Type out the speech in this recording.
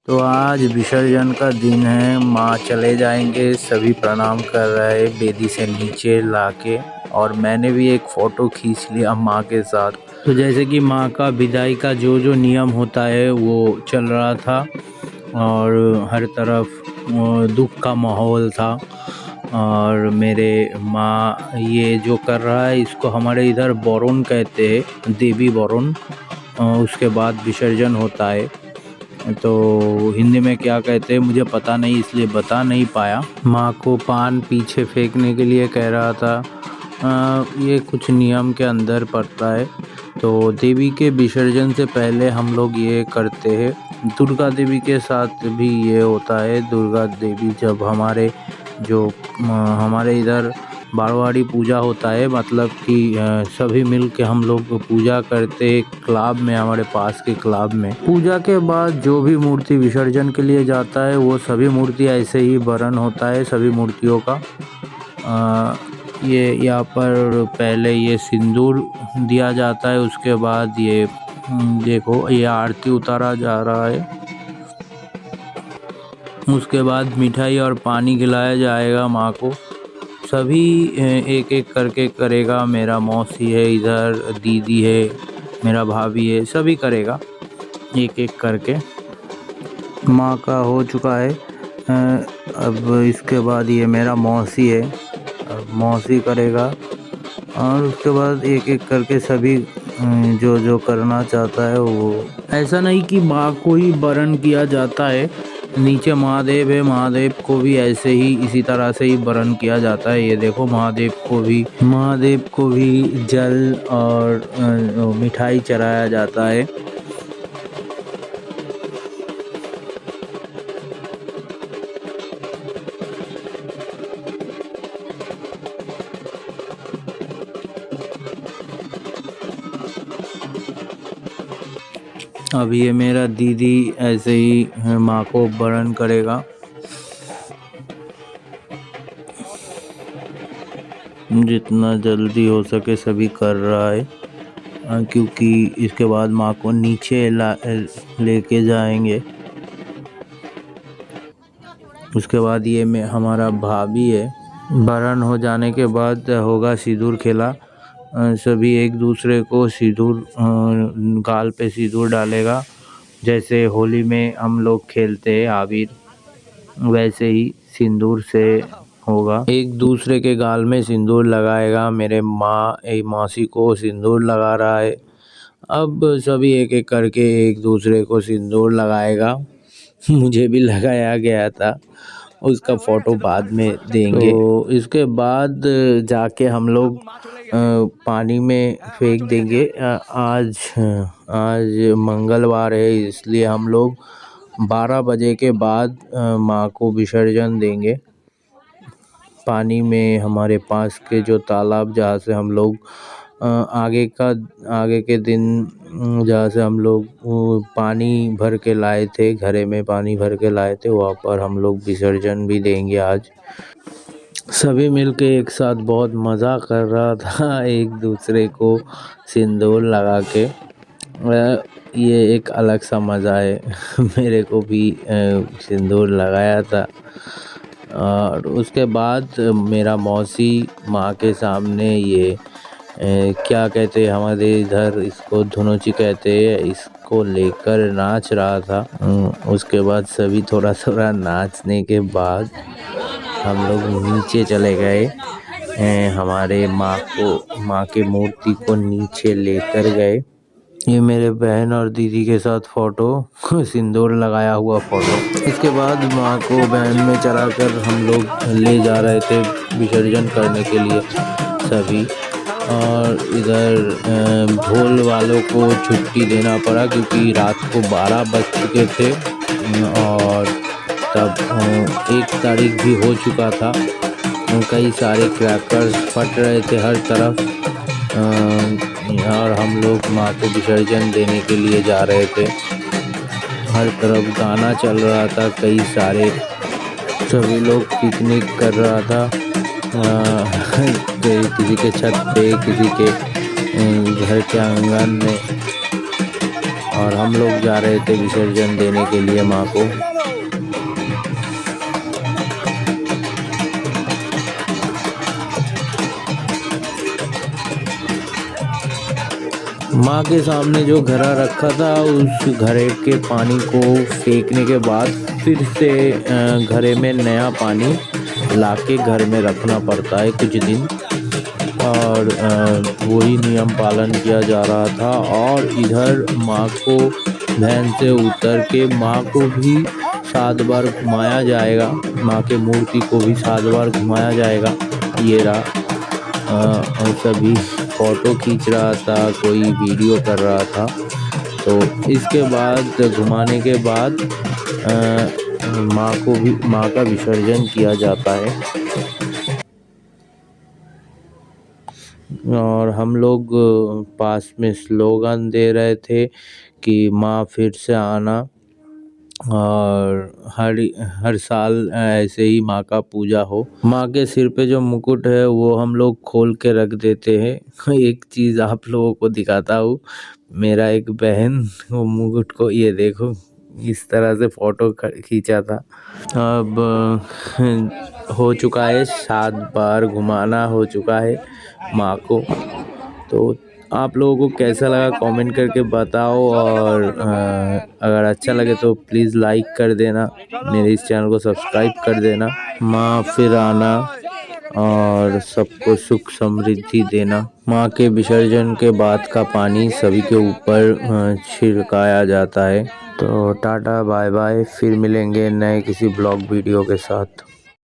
तो आज विसर्जन का दिन है। माँ चले जाएंगे, सभी प्रणाम कर रहे बेदी से नीचे लाके। और मैंने भी एक फ़ोटो खींच लिया माँ के साथ। तो जैसे कि माँ का विदाई का जो जो नियम होता है वो चल रहा था और हर तरफ दुख का माहौल था। और मेरे माँ ये जो कर रहा है इसको हमारे इधर बोरुन कहते हैं, देवी बोरुन। उसके बाद विसर्जन होता है। तो हिंदी में क्या कहते हैं मुझे पता नहीं, इसलिए बता नहीं पाया। माँ को पान पीछे फेंकने के लिए कह रहा था। ये कुछ नियम के अंदर पड़ता है। तो देवी के विसर्जन से पहले हम लोग ये करते हैं। दुर्गा देवी के साथ भी ये होता है। दुर्गा देवी जब हमारे इधर बारवाड़ी पूजा होता है, मतलब कि सभी मिल के हम लोग पूजा करते क्लब में, हमारे पास के क्लब में। पूजा के बाद जो भी मूर्ति विसर्जन के लिए जाता है वो सभी मूर्ति ऐसे ही बरन होता है सभी मूर्तियों का। ये यहाँ पर पहले ये सिंदूर दिया जाता है, उसके बाद ये देखो ये आरती उतारा जा रहा है। उसके बाद मिठाई और पानी खिलाया जाएगा माँ को। सभी एक एक करके करेगा। मेरा मौसी है इधर, दीदी है, मेरा भाभी है, सभी करेगा एक एक करके। माँ का हो चुका है। अब इसके बाद ये मेरा मौसी है, अब मौसी करेगा। और उसके बाद एक एक करके सभी जो जो करना चाहता है वो। ऐसा नहीं कि माँ को ही बरन किया जाता है, नीचे महादेव है, महादेव को भी ऐसे ही इसी तरह से ही बरन किया जाता है। ये देखो महादेव को भी जल और मिठाई चढ़ाया जाता है। अब ये मेरा दीदी ऐसे ही माँ को बरन करेगा। जितना जल्दी हो सके सभी कर रहा है, क्योंकि इसके बाद माँ को नीचे लेके जाएंगे। उसके बाद ये हमारा भाभी है। बरन हो जाने के बाद होगा सिंदूर खेला। सभी एक दूसरे को सिंदूर गाल पे सिंदूर डालेगा। जैसे होली में हम लोग खेलते हैं आबिर, वैसे ही सिंदूर से होगा। एक दूसरे के गाल में सिंदूर लगाएगा। मेरे मौसी को सिंदूर लगा रहा है। अब सभी एक एक करके एक दूसरे को सिंदूर लगाएगा। मुझे भी लगाया गया था, उसका फ़ोटो बाद में देंगे। तो इसके बाद जाके हम लोग पानी में फेंक देंगे। आज मंगलवार है, इसलिए हम लोग 12 बजे के बाद माँ को विसर्जन देंगे पानी में। हमारे पास के जो तालाब जहाँ से हम लोग आगे के दिन जहाँ से हम लोग पानी भर के लाए थे, घरे में पानी भर के लाए थे, वहाँ पर हम लोग विसर्जन भी देंगे आज। सभी मिलके एक साथ बहुत मज़ा कर रहा था, एक दूसरे को सिंदूर लगा के। ये एक अलग सा मज़ा है। मेरे को भी सिंदूर लगाया था। और उसके बाद मेरा मौसी माँ के सामने ये क्या कहते हैं हमारे इधर, इसको धुनोची कहते हैं, इसको लेकर नाच रहा था। उसके बाद सभी थोड़ा थोड़ा नाचने के बाद हम लोग नीचे चले गए। हमारे माँ के मूर्ति को नीचे लेकर गए। ये मेरे बहन और दीदी के साथ फ़ोटो, सिंदूर लगाया हुआ फ़ोटो। इसके बाद माँ को वैन में चढ़ाकर हम लोग ले जा रहे थे विसर्जन करने के लिए सभी। और इधर ढोल वालों को छुट्टी देना पड़ा, क्योंकि रात को 12 बज चुके थे और तब 1 तारीख भी हो चुका था। कई सारे क्रैकर्स फट रहे थे हर तरफ। और हम लोग माँ को विसर्जन देने के लिए जा रहे थे। हर तरफ गाना चल रहा था, कई सारे सभी लोग पिकनिक कर रहा था। किसी के छत पे, किसी के घर के आंगन में। और हम लोग जा रहे थे विसर्जन देने के लिए माँ को। माँ के सामने जो घड़ा रखा था उस घड़े के पानी को फेंकने के बाद फिर से घड़े में नया पानी लाके घर में रखना पड़ता है कुछ दिन, और वही नियम पालन किया जा रहा था। और इधर माँ को वैन से उतर के माँ को भी 7 बार घुमाया जाएगा, माँ के मूर्ति को भी 7 बार घुमाया जाएगा। ये रहा, और सभी फ़ोटो खींच रहा था, कोई वीडियो कर रहा था। तो इसके बाद घुमाने के बाद माँ का विसर्जन किया जाता है। और हम लोग पास में स्लोगन दे रहे थे कि माँ फिर से आना, और हर साल ऐसे ही माँ का पूजा हो। माँ के सिर पे जो मुकुट है वो हम लोग खोल के रख देते हैं। एक चीज़ आप लोगों को दिखाता हूँ, मेरा एक बहन वो मुकुट को, ये देखो, इस तरह से फ़ोटो खींचा था। अब हो चुका है 7 बार घुमाना हो चुका है माँ को। तो आप लोगों को कैसा लगा कमेंट करके बताओ, और अगर अच्छा लगे तो प्लीज़ लाइक कर देना, मेरे इस चैनल को सब्सक्राइब कर देना। माँ फिर आना और सबको सुख समृद्धि देना। माँ के विसर्जन के बाद का पानी सभी के ऊपर छिड़काया जाता है। तो टाटा बाय बाय, फिर मिलेंगे नए किसी ब्लॉग वीडियो के साथ।